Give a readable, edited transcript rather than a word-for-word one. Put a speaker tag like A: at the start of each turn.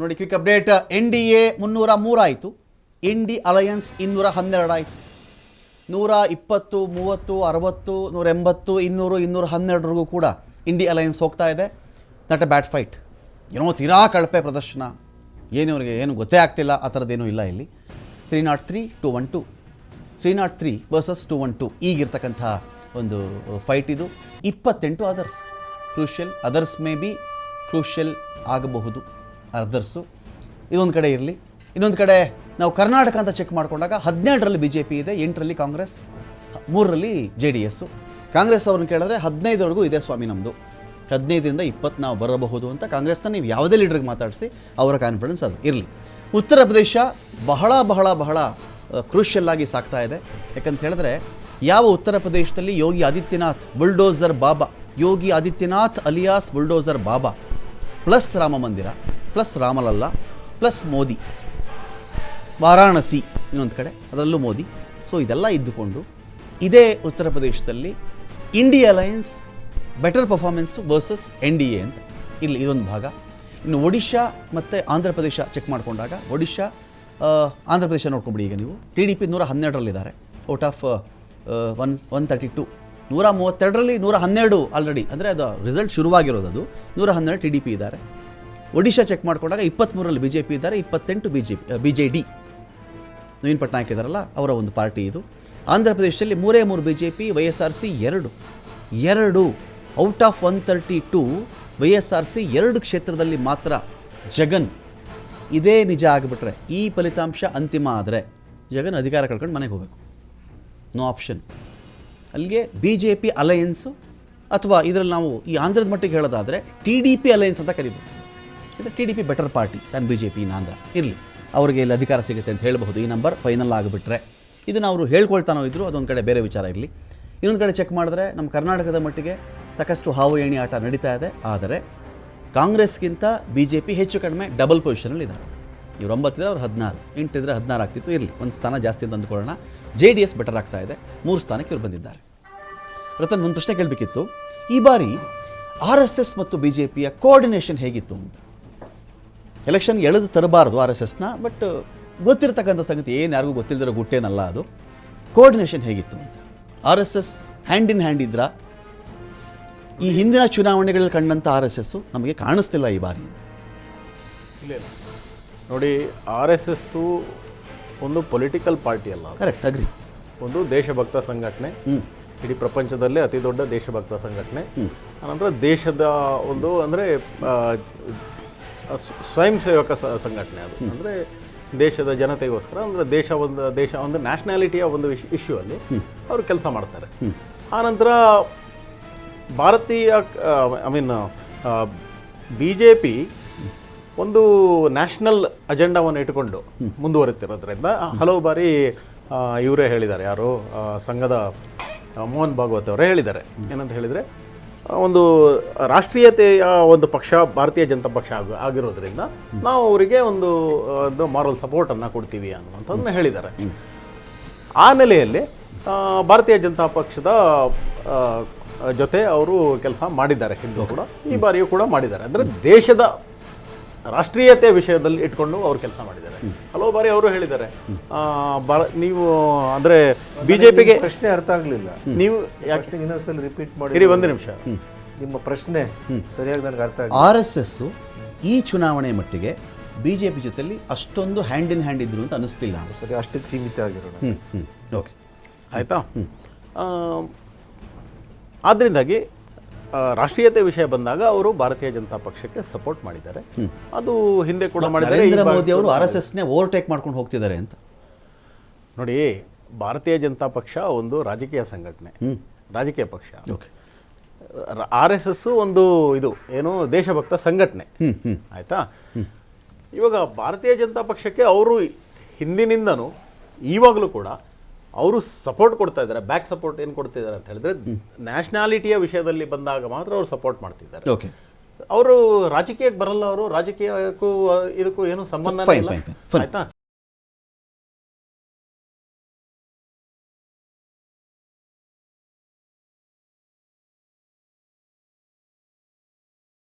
A: ನೋಡಿ quick update. NDA 303 ಆಯಿತು, ಇಂಡಿ alliance 212 ಆಯಿತು. 120, 30, 60, 180, 200, 212ವರೆಗೂ ಕೂಡ ಇಂಡಿ ಅಲಯನ್ಸ್ ಹೋಗ್ತಾ ಇದೆ. Not a bad fight. ಏನೋ ತೀರಾ ಕಳಪೆ ಪ್ರದರ್ಶನ, ಇವರಿಗೆ ಏನು ಗೊತ್ತೇ ಆಗ್ತಿಲ್ಲ, ಆ ಥರದ್ದೇನೂ ಇಲ್ಲ ಇಲ್ಲಿ. 303, 212, 303 ವರ್ಸಸ್ 212 ಈಗಿರ್ತಕ್ಕಂಥ ಒಂದು ಫೈಟ್ ಇದು. 28 others crucial, others may be crucial ಆಗಬಹುದು. ಅದರ್ಸು ಇದೊಂದು ಕಡೆ ಇರಲಿ. ಇನ್ನೊಂದು ಕಡೆ ನಾವು ಕರ್ನಾಟಕ ಅಂತ ಚೆಕ್ ಮಾಡಿಕೊಂಡಾಗ 17ರಲ್ಲಿ BJP ಇದೆ, 8ರಲ್ಲಿ ಕಾಂಗ್ರೆಸ್, 3ರಲ್ಲಿ JDS. ಕಾಂಗ್ರೆಸ್ ಅವ್ರನ್ನ ಕೇಳಿದ್ರೆ 15ವರೆಗೂ ಇದೆ ಸ್ವಾಮಿ ನಮ್ಮದು, 15ರಿಂದ 20 ನಾವು ಬರಬಹುದು ಅಂತ ಕಾಂಗ್ರೆಸ್ನ ನೀವು ಯಾವುದೇ ಲೀಡ್ರಿಗೆ ಮಾತಾಡಿಸಿ ಅವರ ಕಾನ್ಫಿಡೆನ್ಸ್ ಅದು ಇರಲಿ. ಉತ್ತರ ಪ್ರದೇಶ ಬಹಳ ಬಹಳ ಬಹಳ ಕ್ರೂಷಿಯಲ್ ಆಗಿ ಸಾಗ್ತಾ ಇದೆ. ಯಾಕಂತ ಹೇಳಿದ್ರೆ ಯಾವ ಉತ್ತರ ಪ್ರದೇಶದಲ್ಲಿ ಯೋಗಿ ಆದಿತ್ಯನಾಥ್ ಬುಲ್ಡೋಸರ್ ಬಾಬಾ, ಯೋಗಿ ಆದಿತ್ಯನಾಥ್ ಅಲಿಯಾಸ್ ಬುಲ್ಡೋಸರ್ ಬಾಬಾ ಪ್ಲಸ್ ರಾಮ ಮಂದಿರ ಪ್ಲಸ್ ರಾಮಲಲ್ಲಾ ಪ್ಲಸ್ ಮೋದಿ, ವಾರಾಣಸಿ ಇನ್ನೊಂದು ಕಡೆ ಅದರಲ್ಲೂ ಮೋದಿ. ಸೊ ಇದೆಲ್ಲ ಇದ್ದುಕೊಂಡು ಇದೇ ಉತ್ತರ ಪ್ರದೇಶದಲ್ಲಿ INDI alliance better performance versus NDA ಅಂತ ಇಲ್ಲಿ ಇದೊಂದು ಭಾಗ. ಇನ್ನು ಒಡಿಶಾ ಮತ್ತು ಆಂಧ್ರ ಪ್ರದೇಶ ಚೆಕ್ ಮಾಡಿಕೊಂಡಾಗ ಒಡಿಶಾ ಆಂಧ್ರ ಪ್ರದೇಶ ನೋಡ್ಕೊಂಬಿಡಿ. ಈಗ ನೀವು TDP 112ರಲ್ಲಿದ್ದಾರೆ ಔಟ್ ಆಫ್ 132. 132ರಲ್ಲಿ 112 ಆಲ್ರೆಡಿ, ಅಂದರೆ ಅದು ರಿಸಲ್ಟ್ ಶುರುವಾಗಿರೋದು, ಅದು 112 TDP ಇದ್ದಾರೆ. ಒಡಿಶಾ ಚೆಕ್ ಮಾಡಿಕೊಂಡಾಗ 23ರಲ್ಲಿ BJP ಇದ್ದಾರೆ, 28 BJD ನವೀನ್ ಪಟ್ನಾಯಕ್ ಇದ್ದಾರಲ್ಲ ಅವರ ಒಂದು ಪಾರ್ಟಿ ಇದು. ಆಂಧ್ರ ಪ್ರದೇಶದಲ್ಲಿ 3 BJP, YSRC 2 out of 132. YSRC 2 ಕ್ಷೇತ್ರದಲ್ಲಿ ಮಾತ್ರ ಜಗನ್. ಇದೇ ನಿಜ ಆಗಿಬಿಟ್ರೆ, ಈ ಫಲಿತಾಂಶ ಅಂತಿಮ ಆದರೆ ಜಗನ್ ಅಧಿಕಾರ ಕಳ್ಕೊಂಡು ಮನೆಗೆ ಹೋಗಬೇಕು, ನೋ ಆಪ್ಷನ್. ಅಲ್ಲಿಗೆ BJP ಅಲಯನ್ಸು, ಅಥವಾ ಇದರಲ್ಲಿ ನಾವು ಈ ಆಂಧ್ರದ ಮಟ್ಟಿಗೆ ಹೇಳೋದಾದರೆ TDP ಅಲಯನ್ಸ್ ಅಂತ ಕರಿಬೋದು. ಇದು TDP better party than BJP ಇನ್ ಆಂಧ್ರ. ಇರಲಿ, ಅವರಿಗೆ ಇಲ್ಲಿ ಅಧಿಕಾರ ಸಿಗುತ್ತೆ ಅಂತ ಹೇಳಬಹುದು. ಈ ನಂಬರ್ ಫೈನಲ್ ಆಗಿಬಿಟ್ರೆ ಇದನ್ನು ಅವರು ಹೇಳ್ಕೊಳ್ತಾನೋ ಇದ್ದರು, ಅದೊಂದು ಕಡೆ ಬೇರೆ ವಿಚಾರ ಇರಲಿ. ಇನ್ನೊಂದು ಕಡೆ ಚೆಕ್ ಮಾಡಿದ್ರೆ ನಮ್ಮ ಕರ್ನಾಟಕದ ಮಟ್ಟಿಗೆ ಸಾಕಷ್ಟು ಹಾವು ಏಣಿ ಆಟ ನಡೀತಾ ಇದೆ. ಆದರೆ ಕಾಂಗ್ರೆಸ್ಗಿಂತ BJP ಹೆಚ್ಚು ಕಡಿಮೆ ಡಬಲ್ ಪೊಸಿಷನಲ್ಲಿ ಇದ್ದಾರೆ. ಇವರು 9 ಇದ್ದರೆ ಅವ್ರು 16, 8 ಇದ್ದರೆ 16 ಆಗ್ತಿತ್ತು. ಇರಲಿ, ಒಂದು ಸ್ಥಾನ ಜಾಸ್ತಿ ಅಂತ ಅಂದ್ಕೊಳ್ಳೋಣ. JDS ಬೆಟರ್ ಆಗ್ತಾ ಇದೆ, 3 ಸ್ಥಾನಕ್ಕೆ ಇವರು ಬಂದಿದ್ದಾರೆ. ರತನ್, ಒಂದು ಪ್ರಶ್ನೆ ಕೇಳಬೇಕಿತ್ತು. ಈ ಬಾರಿ RSS ಮತ್ತು BJPಯ ಕೋಆರ್ಡಿನೇಷನ್ ಹೇಗಿತ್ತು ಅಂತ. ಎಲೆಕ್ಷನ್ ಎಳೆದು ತರಬಾರದು RSSನ, ಬಟ್ ಗೊತ್ತಿರತಕ್ಕಂಥ ಸಂಗತಿ, ಏನು ಯಾರಿಗೂ ಗೊತ್ತಿಲ್ಲದಿರೋ ಗುಟ್ಟೇನಲ್ಲ ಅದು. ಕೋಆರ್ಡಿನೇಷನ್ ಹೇಗಿತ್ತು ಅಂತ. RSS ಹ್ಯಾಂಡ್ ಇನ್ ಹ್ಯಾಂಡ್ ಇದ್ರಾ? ಈ ಹಿಂದಿನ ಚುನಾವಣೆಗಳಲ್ಲಿ ಕಂಡಂಥ RSS ನಮಗೆ ಕಾಣಿಸ್ತಿಲ್ಲ ಈ ಬಾರಿ.
B: ಇಲ್ಲ ನೋಡಿ, RSS ಒಂದು ಪೊಲಿಟಿಕಲ್ ಪಾರ್ಟಿ ಅಲ್ಲ.
A: Correct, agri.
B: ಒಂದು ದೇಶಭಕ್ತ ಸಂಘಟನೆ, ಇಡೀ ಪ್ರಪಂಚದಲ್ಲೇ ಅತಿ ದೊಡ್ಡ ದೇಶಭಕ್ತ ಸಂಘಟನೆ. ಅನಂತರ ದೇಶದ ಒಂದು ಅಂದರೆ ಸ್ವಯಂ ಸೇವಕ ಸಂಘಟನೆ ಅದು. ಅಂದರೆ ದೇಶದ ಜನತೆಗೋಸ್ಕರ, ಅಂದರೆ ದೇಶ ಒಂದು ನ್ಯಾಷನಾಲಿಟಿಯ ಒಂದು ಇಶ್ಯೂ ಅಲ್ಲಿ ಅವರು ಕೆಲಸ ಮಾಡ್ತಾರೆ. ಆನಂತರ ಭಾರತೀಯ BJP ಒಂದು ನ್ಯಾಷನಲ್ ಅಜೆಂಡಾವನ್ನು ಇಟ್ಟುಕೊಂಡು ಮುಂದುವರಿತಿರೋದ್ರಿಂದ ಹಲವು ಬಾರಿ ಇವರೇ ಹೇಳಿದ್ದಾರೆ, ಯಾರು ಸಂಘದ ಮೋಹನ್ ಭಾಗವತ್ ಅವರೇ ಹೇಳಿದ್ದಾರೆ. ಏನಂತ ಹೇಳಿದರೆ, ಒಂದು ರಾಷ್ಟ್ರೀಯತೆಯ ಒಂದು ಪಕ್ಷ ಭಾರತೀಯ ಜನತಾ ಪಕ್ಷ ಆಗಿರೋದ್ರಿಂದ ನಾವು ಅವರಿಗೆ ಒಂದು ಮಾರಲ್ ಸಪೋರ್ಟನ್ನು ಕೊಡ್ತೀವಿ ಅನ್ನುವಂಥದ್ದನ್ನ ಹೇಳಿದ್ದಾರೆ. ಆ ನೆಲೆಯಲ್ಲಿ ಭಾರತೀಯ ಜನತಾ ಪಕ್ಷದ ಜೊತೆ ಅವರು ಕೆಲಸ ಮಾಡಿದ್ದಾರೆ, ಹಿಂದೂ ಕೂಡ, ಈ ಬಾರಿಯೂ ಕೂಡ ಮಾಡಿದ್ದಾರೆ. ಅಂದರೆ ದೇಶದ ರಾಷ್ಟ್ರೀಯತೆ ವಿಷಯದಲ್ಲಿ ಇಟ್ಕೊಂಡು ಅವರು ಕೆಲಸ ಮಾಡಿದ್ದಾರೆ. ಹಲವು ಬಾರಿ ಅವರು ಹೇಳಿದ್ದಾರೆ, ನೀವು ಅಂದರೆ BJPಗೆ
C: ಪ್ರಶ್ನೆ ಅರ್ಥ ಆಗಲಿಲ್ಲ.
B: ನೀವು
C: ಯಾಕೆ ಇನ್ನೊಂದ್ಸಲ ರಿಪೀಟ್ ಮಾಡಿ?
B: ಒಂದು ನಿಮಿಷ,
C: ನಿಮ್ಮ ಪ್ರಶ್ನೆ ಸರಿಯಾಗಿ ನನಗೆ ಅರ್ಥ ಆಗಿದೆ.
A: RSS ಈ ಚುನಾವಣೆ ಮಟ್ಟಿಗೆ BJP ಜೊತೆಲಿ ಅಷ್ಟೊಂದು ಹ್ಯಾಂಡ್ ಇನ್ ಹ್ಯಾಂಡ್ ಇದ್ರು ಅಂತ ಅನಿಸ್ತಿಲ್ಲ.
C: ಸರಿ, ಅಷ್ಟಕ್ಕೆ ಸೀಮಿತ ಆಗಿರೋಣ.
A: ಓಕೆ,
B: ಆಯಿತಾ. ಆದ್ದರಿಂದಾಗಿ ರಾಷ್ಟ್ರೀಯತೆ ವಿಷಯ ಬಂದಾಗ ಅವರು ಭಾರತೀಯ ಜನತಾ ಪಕ್ಷಕ್ಕೆ ಸಪೋರ್ಟ್ ಮಾಡಿದ್ದಾರೆ. ಅದು ಹಿಂದೆ ಕೂಡ ಮಾಡಿದ್ದಾರೆ.
A: ನರೇಂದ್ರ ಮೋದಿ ಅವರು RSSನೇ ಓವರ್ಟೇಕ್ ಮಾಡ್ಕೊಂಡು ಹೋಗ್ತಿದ್ದಾರೆ ಅಂತ.
B: ನೋಡಿ, ಭಾರತೀಯ ಜನತಾ ಪಕ್ಷ ಒಂದು ರಾಜಕೀಯ ಸಂಘಟನೆ, ರಾಜಕೀಯ ಪಕ್ಷ.
A: ಓಕೆ,
B: RSS ಒಂದು ಇದು ಏನು ದೇಶಭಕ್ತ ಸಂಘಟನೆ, ಆಯಿತಾ. ಇವಾಗ ಭಾರತೀಯ ಜನತಾ ಪಕ್ಷಕ್ಕೆ ಅವರು ಹಿಂದಿನಿಂದನೂ ಈವಾಗಲೂ ಕೂಡ ಅವರು ಸಪೋರ್ಟ್ ಕೊಡ್ತಾ ಇದ್ದಾರೆ. ಬ್ಯಾಕ್ ಸಪೋರ್ಟ್ ಏನು ಕೊಡ್ತಿದ್ದಾರೆ ಅಂತ ಹೇಳಿದ್ರೆ, ನ್ಯಾಷನಾಲಿಟಿಯ ವಿಷಯದಲ್ಲಿ ಬಂದಾಗ ಮಾತ್ರ ಅವರು ಸಪೋರ್ಟ್ ಮಾಡ್ತಿದ್ದಾರೆ.
A: ಓಕೆ,
B: ಅವರು ರಾಜಕೀಯಕ್ಕೆ ಬರಲ್ಲ, ಅವರು ರಾಜಕೀಯಕ್ಕೂ ಇದಕ್ಕೂ ಏನು ಸಂಬಂಧ ಇಲ್ಲ, ಆಯ್ತಾ.